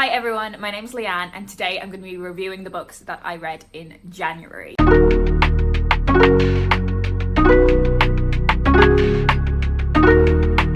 Hi everyone, my name's Leanne and today I'm going to be reviewing the books that I read in January.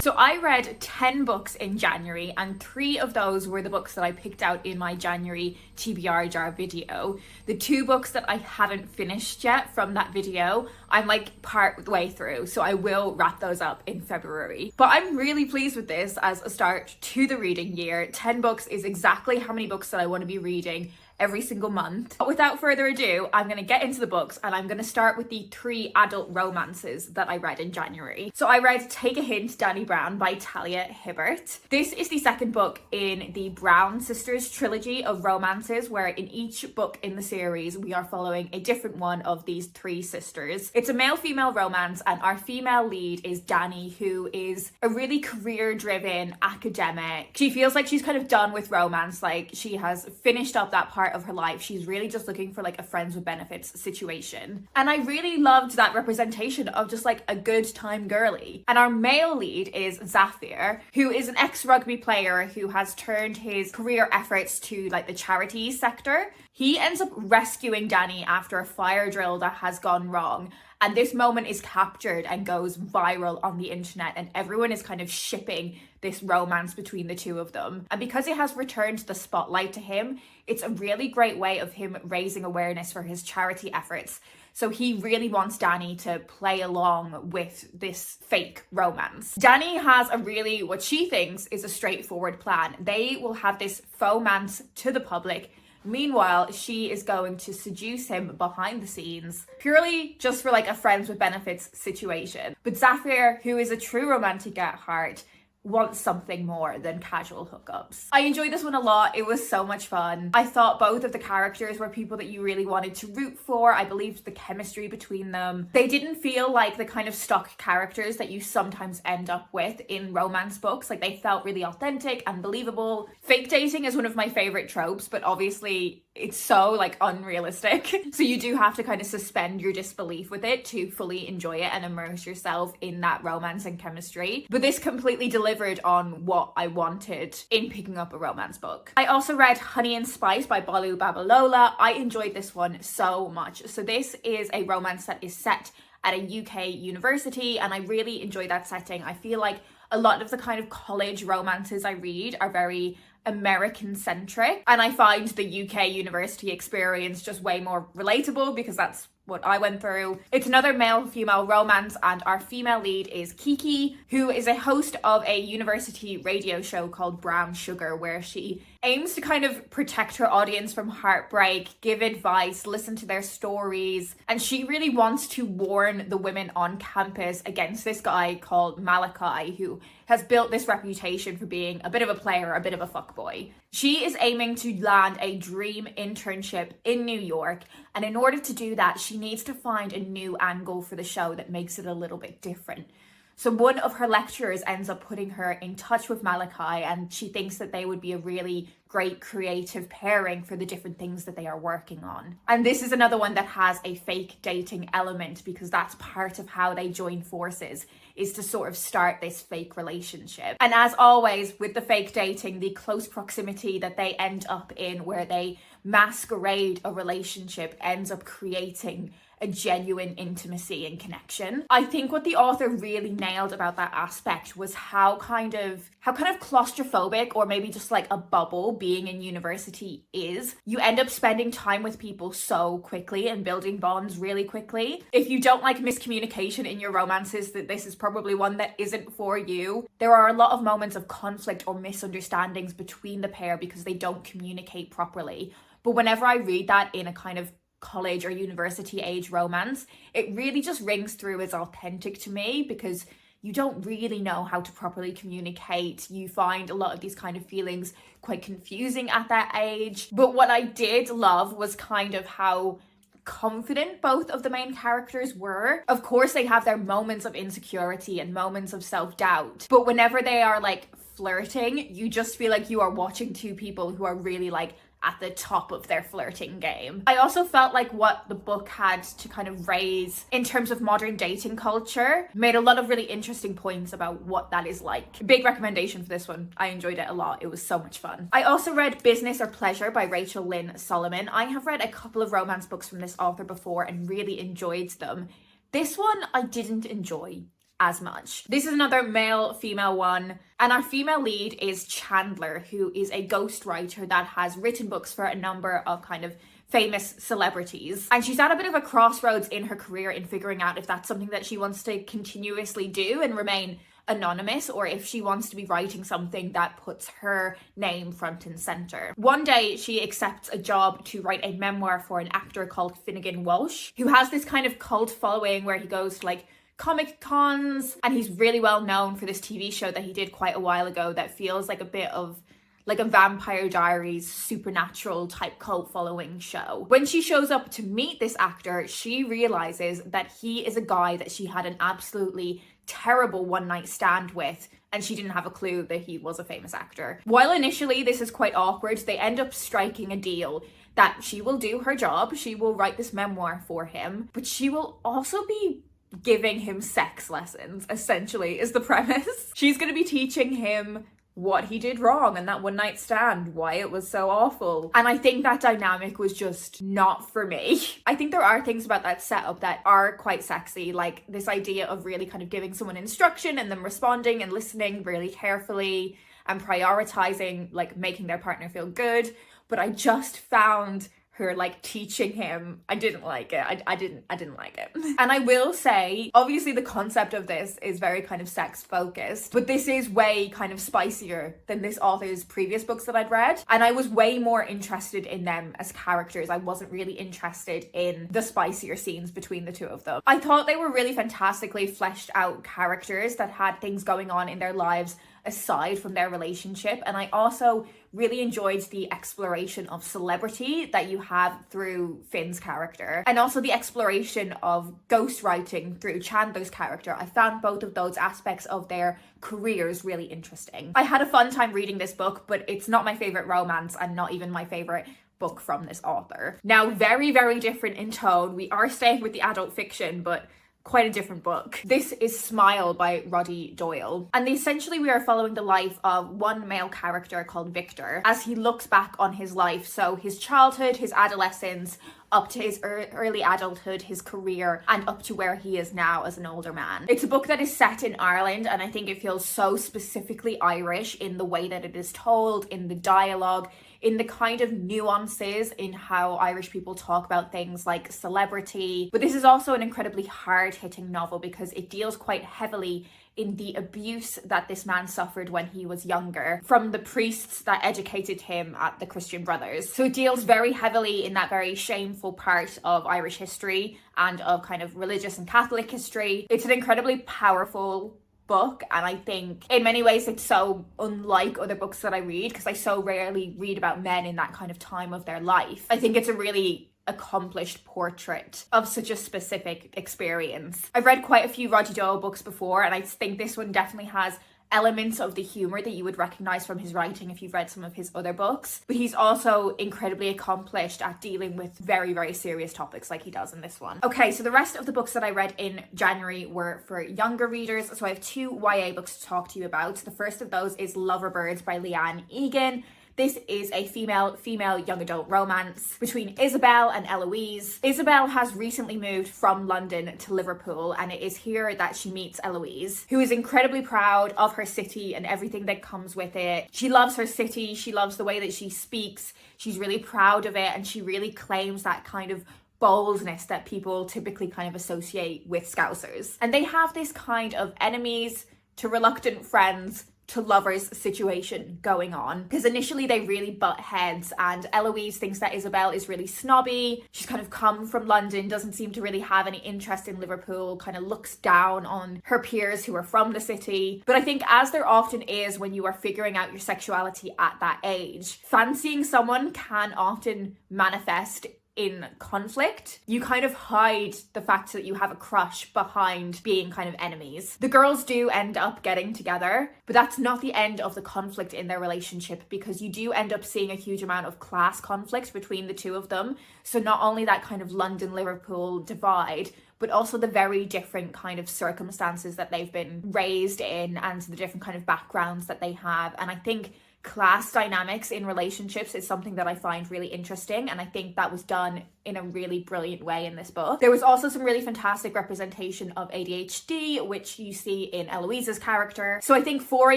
So I read 10 books in January and 3 of those were the books that I picked out in my January TBR jar video. The 2 books that I haven't finished yet from that video, I'm like part way through, so I will wrap those up in February. But I'm really pleased with this as a start to the reading year. 10 books is exactly how many books that I want to be reading every single month. But without further ado, I'm going to get into the books and I'm going to start with the 3 adult romances that I read in January. So I read Take a Hint, Danny Brown by Talia Hibbert. This is the second book in the Brown Sisters trilogy of romances, where in each book in the series we are following a different one of these 3 sisters. It's a male-female romance and our female lead is Danny, who is a really career-driven academic. She feels like she's kind of done with romance, like she has finished up that part of her life. She's really just looking for like a friends with benefits situation. And I really loved that representation of just like a good time girly. And our male lead is Zafir, who is an ex-rugby player who has turned his career efforts to like the charity sector. He ends up rescuing Danny after a fire drill that has gone wrong. And this moment is captured and goes viral on the internet and everyone is kind of shipping this romance between the two of them. And because it has returned the spotlight to him, it's a really great way of him raising awareness for his charity efforts. So he really wants Danny to play along with this fake romance. Danny has a really, what she thinks is a straightforward plan. They will have this faux-mance to the public. Meanwhile, she is going to seduce him behind the scenes, purely just for like a friends with benefits situation. But Zafir, who is a true romantic at heart, wants something more than casual hookups. I enjoyed this one a lot. It was so much fun. I thought both of the characters were people that you really wanted to root for. I believed the chemistry between them. They didn't feel like the kind of stock characters that you sometimes end up with in romance books. Like they felt really authentic and believable. Fake dating is one of my favorite tropes, but obviously it's so like unrealistic. So you do have to kind of suspend your disbelief with it to fully enjoy it and immerse yourself in that romance and chemistry. But this completely delivered on what I wanted in picking up a romance book. I also read Honey and Spice by Bolu Babalola. I enjoyed this one so much. So this is a romance that is set at a UK university and I really enjoy that setting. I feel like a lot of the kind of college romances I read are very American centric and I find the UK university experience just way more relatable because that's what I went through. It's another male-female romance and our female lead is Kiki, who is a host of a university radio show called Brown Sugar, where she aims to kind of protect her audience from heartbreak, give advice, listen to their stories, and she really wants to warn the women on campus against this guy called Malachi, who has built this reputation for being a bit of a player, a bit of a fuckboy. She is aiming to land a dream internship in New York, and in order to do that, she needs to find a new angle for the show that makes it a little bit different. So one of her lecturers ends up putting her in touch with Malachi and she thinks that they would be a really great creative pairing for the different things that they are working on. And this is another one that has a fake dating element because that's part of how they join forces, is to sort of start this fake relationship. And as always with the fake dating, the close proximity that they end up in where they masquerade a relationship ends up creating a genuine intimacy and connection. I think what the author really nailed about that aspect was how kind of claustrophobic or maybe just like a bubble being in university is. You end up spending time with people so quickly and building bonds really quickly. If you don't like miscommunication in your romances, that this is probably one that isn't for you. There are a lot of moments of conflict or misunderstandings between the pair because they don't communicate properly. But whenever I read that in a kind of college or university age romance, it really just rings through as authentic to me because you don't really know how to properly communicate. You find a lot of these kind of feelings quite confusing at that age. But what I did love was kind of how confident both of the main characters were. Of course, they have their moments of insecurity and moments of self-doubt, but whenever they are like flirting, you just feel like you are watching two people who are really like at the top of their flirting game. I also felt like what the book had to kind of raise in terms of modern dating culture made a lot of really interesting points about what that is like. Big recommendation for this one. I enjoyed it a lot. It was so much fun. I also read Business or Pleasure by Rachel Lynn Solomon. I have read a couple of romance books from this author before and really enjoyed them. This one I didn't enjoy as much. This is another male-female one, and our female lead is Chandler, who is a ghostwriter that has written books for a number of kind of famous celebrities. And she's at a bit of a crossroads in her career in figuring out if that's something that she wants to continuously do and remain anonymous, or if she wants to be writing something that puts her name front and center. One day she accepts a job to write a memoir for an actor called Finnegan Walsh, who has this kind of cult following where he goes to like comic cons, and he's really well known for this TV show that he did quite a while ago that feels like a bit of like a Vampire Diaries supernatural type cult following show. When she shows up to meet this actor, she realizes that he is a guy that she had an absolutely terrible one-night stand with, and she didn't have a clue that he was a famous actor. While initially this is quite awkward, they end up striking a deal that she will do her job, she will write this memoir for him, but she will also be giving him sex lessons, essentially, is the premise. She's going to be teaching him what he did wrong and that one night stand, why it was so awful. And I think that dynamic was just not for me. I think there are things about that setup that are quite sexy, like this idea of really kind of giving someone instruction and them responding and listening really carefully and prioritizing like making their partner feel good. But I just found her like teaching him, I didn't like it. I didn't like it. And I will say, obviously the concept of this is very kind of sex focused, but this is way kind of spicier than this author's previous books that I'd read. And I was way more interested in them as characters. I wasn't really interested in the spicier scenes between the two of them. I thought they were really fantastically fleshed out characters that had things going on in their lives aside from their relationship. And I also really enjoyed the exploration of celebrity that you have through Finn's character, and also the exploration of ghostwriting through Chandler's character. I found both of those aspects of their careers really interesting. I had a fun time reading this book, but it's not my favorite romance and not even my favorite book from this author. Now, very, very different in tone. We are staying with the adult fiction, but quite a different book. This is Smile by Roddy Doyle. And essentially we are following the life of one male character called Victor as he looks back on his life. So his childhood, his adolescence, up to his early adulthood, his career, and up to where he is now as an older man. It's a book that is set in Ireland, and I think it feels so specifically Irish in the way that it is told, in the dialogue, in the kind of nuances in how Irish people talk about things like celebrity. But this is also an incredibly hard-hitting novel because it deals quite heavily in the abuse that this man suffered when he was younger from the priests that educated him at the Christian Brothers. So it deals very heavily in that very shameful part of Irish history and of kind of religious and Catholic history. It's an incredibly powerful book, and I think in many ways it's so unlike other books that I read because I so rarely read about men in that kind of time of their life. I think it's a really accomplished portrait of such a specific experience. I've read quite a few Roddy Doyle books before, and I think this one definitely has elements of the humor that you would recognize from his writing if you've read some of his other books, but he's also incredibly accomplished at dealing with very, very serious topics like he does in this one. Okay, so the rest of the books that I read in January were for younger readers, so I have 2 YA books to talk to you about. The first of those is Loverbirds by Leanne Egan. This is a female young adult romance between Isabel and Eloise. Isabel has recently moved from London to Liverpool, and it is here that she meets Eloise, who is incredibly proud of her city and everything that comes with it. She loves her city, she loves the way that she speaks, she's really proud of it, and she really claims that kind of boldness that people typically kind of associate with Scousers. And they have this kind of enemies to reluctant friends to lovers situation going on, because initially they really butt heads, and Eloise thinks that Isabel is really snobby. She's kind of come from London, doesn't seem to really have any interest in Liverpool, kind of looks down on her peers who are from the city. But I think, as there often is when you are figuring out your sexuality at that age, fancying someone can often manifest in conflict, you kind of hide the fact that you have a crush behind being kind of enemies. The girls do end up getting together, but that's not the end of the conflict in their relationship, because you do end up seeing a huge amount of class conflict between the two of them. So not only that kind of London-Liverpool divide, but also the very different kind of circumstances that they've been raised in and the different kind of backgrounds that they have. And I think class dynamics in relationships is something that I find really interesting, and I think that was done in a really brilliant way in this book. There was also some really fantastic representation of ADHD, which you see in Eloise's character. So I think for a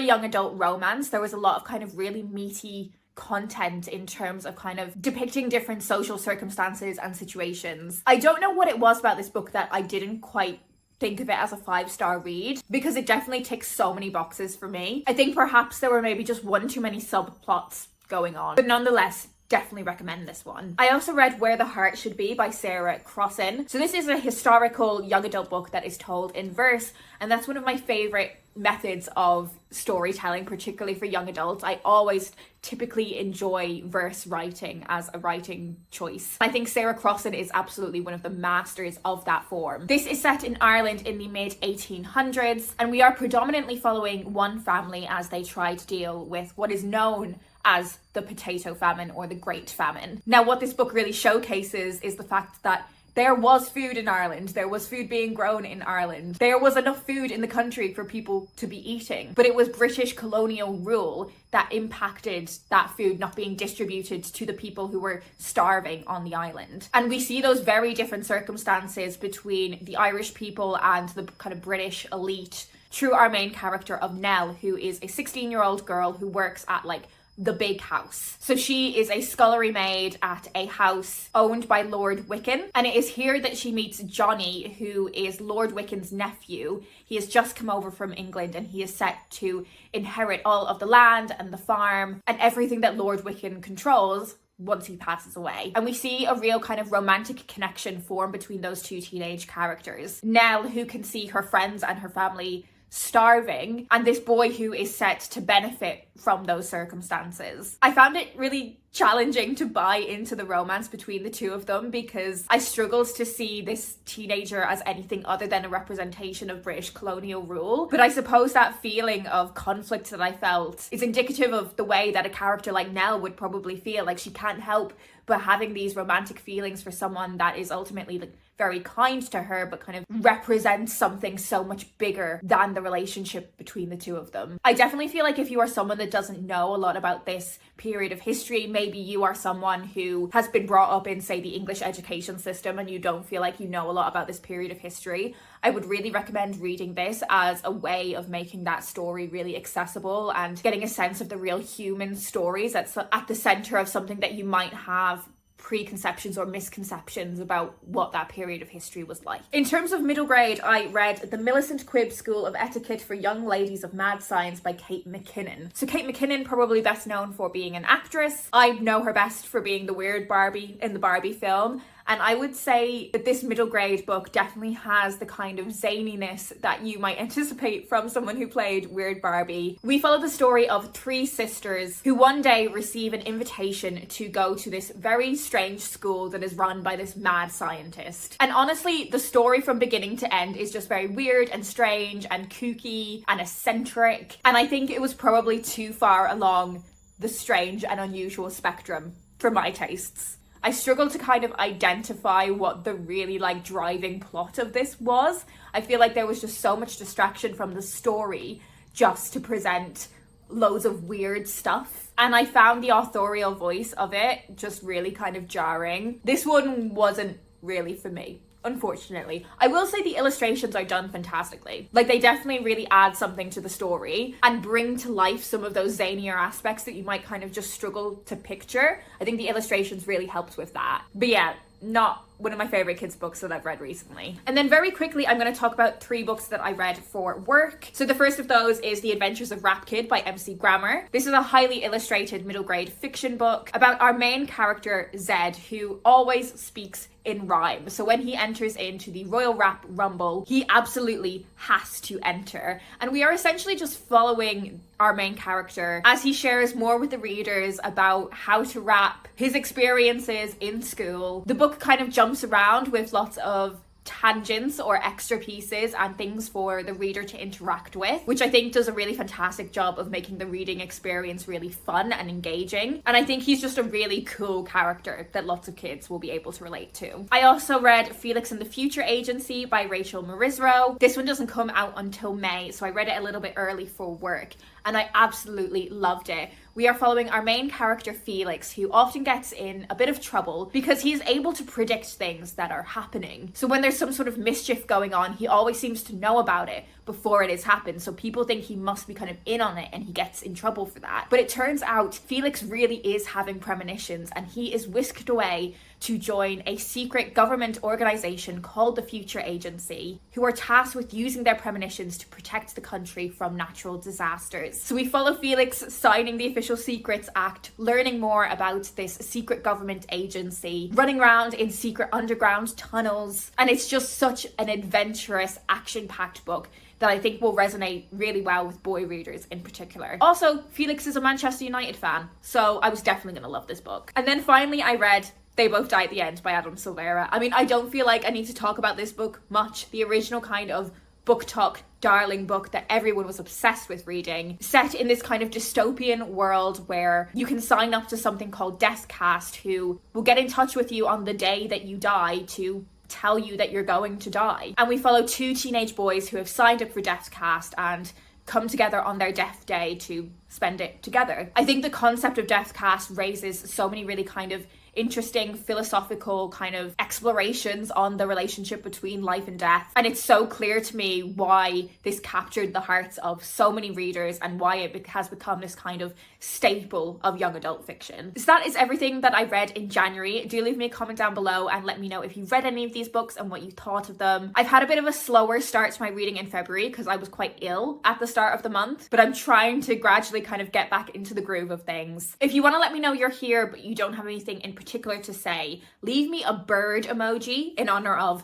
young adult romance, there was a lot of kind of really meaty content in terms of kind of depicting different social circumstances and situations. I don't know what it was about this book that I didn't quite think of it as a 5-star read, because it definitely ticks so many boxes for me. I think perhaps there were maybe just one too many subplots going on, but nonetheless, definitely recommend this one. I also read Where the Heart Should Be by Sarah Crossan. So this is a historical young adult book that is told in verse, and that's one of my favorite methods of storytelling, particularly for young adults. I always typically enjoy verse writing as a writing choice. I think Sarah Crossan is absolutely one of the masters of that form. This is set in Ireland in the mid 1800s, and we are predominantly following one family as they try to deal with what is known as the potato famine or the Great Famine. Now, what this book really showcases is the fact that there was food in Ireland. There was food being grown in Ireland. There was enough food in the country for people to be eating. But it was British colonial rule that impacted that food not being distributed to the people who were starving on the island. And we see those very different circumstances between the Irish people and the kind of British elite through our main character of Nell, who is a 16-year-old girl who works at like the big house. So she is a scullery maid at a house owned by Lord Wicken, and it is here that she meets Johnny, who is Lord Wicken's nephew. He has just come over from England, and he is set to inherit all of the land and the farm and everything that Lord Wicken controls once he passes away. And we see a real kind of romantic connection form between those two teenage characters. Nell, who can see her friends and her family starving, and this boy who is set to benefit from those circumstances. I found it really challenging to buy into the romance between the two of them, because I struggled to see this teenager as anything other than a representation of British colonial rule. But I suppose that feeling of conflict that I felt is indicative of the way that a character like Nell would probably feel. Like, she can't help but having these romantic feelings for someone that is ultimately like very kind to her, but kind of represents something so much bigger than the relationship between the two of them. I definitely feel like if you are someone that doesn't know a lot about this period of history, maybe you are someone who has been brought up in, say, the English education system, and you don't feel like you know a lot about this period of history, I would really recommend reading this as a way of making that story really accessible and getting a sense of the real human stories that's at the center of something that you might have preconceptions or misconceptions about what that period of history was like. In terms of middle grade, I read The Millicent Quibb School of Etiquette for Young Ladies of Mad Science by Kate McKinnon. So Kate McKinnon, probably best known for being an actress. I know her best for being the weird Barbie in the Barbie film. And I would say that this middle grade book definitely has the kind of zaniness that you might anticipate from someone who played Weird Barbie. We follow the story of three sisters who one day receive an invitation to go to this very strange school that is run by this mad scientist. And honestly, the story from beginning to end is just very weird and strange and kooky and eccentric. And I think it was probably too far along the strange and unusual spectrum for my tastes. I struggled to kind of identify what the really like driving plot of this was. I feel like there was just so much distraction from the story just to present loads of weird stuff. And I found the authorial voice of it just really kind of jarring. This one wasn't really for me, unfortunately. I will say the illustrations are done fantastically. Like, they definitely really add something to the story and bring to life some of those zanier aspects that you might kind of just struggle to picture. I think the illustrations really helped with that. But yeah, not one of my favorite kids books that I've read recently. And then very quickly, I'm going to talk about 3 books that I read for work. So the first of those is The Adventures of Rap Kid by MC Grammer. This is a highly illustrated middle grade fiction book about our main character, Zed, who always speaks in rhyme. So when he enters into the Royal Rap Rumble, he absolutely has to enter. And we are essentially just following our main character as he shares more with the readers about how to rap, his experiences in school. The book kind of jumps around with lots of tangents or extra pieces and things for the reader to interact with, which I think does a really fantastic job of making the reading experience really fun and engaging. And I think he's just a really cool character that lots of kids will be able to relate to. I also read Felix and the Future Agency by Rachel Marisro. This one doesn't come out until May, so I read it a little bit early for work, and I absolutely loved it. We are following our main character Felix, who often gets in a bit of trouble because he is able to predict things that are happening. So when there's some sort of mischief going on, he always seems to know about it before it has happened. So people think he must be kind of in on it, and he gets in trouble for that. But it turns out Felix really is having premonitions, and he is whisked away to join a secret government organization called the Future Agency, who are tasked with using their premonitions to protect the country from natural disasters. So we follow Felix signing the Official Secrets Act, learning more about this secret government agency, running around in secret underground tunnels, and it's just such an adventurous, action-packed book that I think will resonate really well with boy readers in particular. Also, Felix is a Manchester United fan, so I was definitely going to love this book. And then finally I read They Both Die at the End by Adam Silvera. I mean, I don't feel like I need to talk about this book much. The original kind of book talk darling book that everyone was obsessed with reading, set in this kind of dystopian world where you can sign up to something called Deathcast, who will get in touch with you on the day that you die to tell you that you're going to die. And we follow 2 teenage boys who have signed up for Deathcast and come together on their death day to spend it together. I think the concept of Deathcast raises so many really kind of interesting philosophical kind of explorations on the relationship between life and death. And it's so clear to me why this captured the hearts of so many readers and why it has become this kind of staple of young adult fiction. So that is everything that I read in January. Do leave me a comment down below and let me know if you've read any of these books and what you thought of them. I've had a bit of a slower start to my reading in February because I was quite ill at the start of the month, but I'm trying to gradually kind of get back into the groove of things. If you want to let me know you're here but you don't have anything in particular to say, leave me a bird emoji in honor of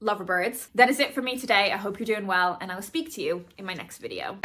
lover birds. That is it for me today. I hope you're doing well, and I will speak to you in my next video.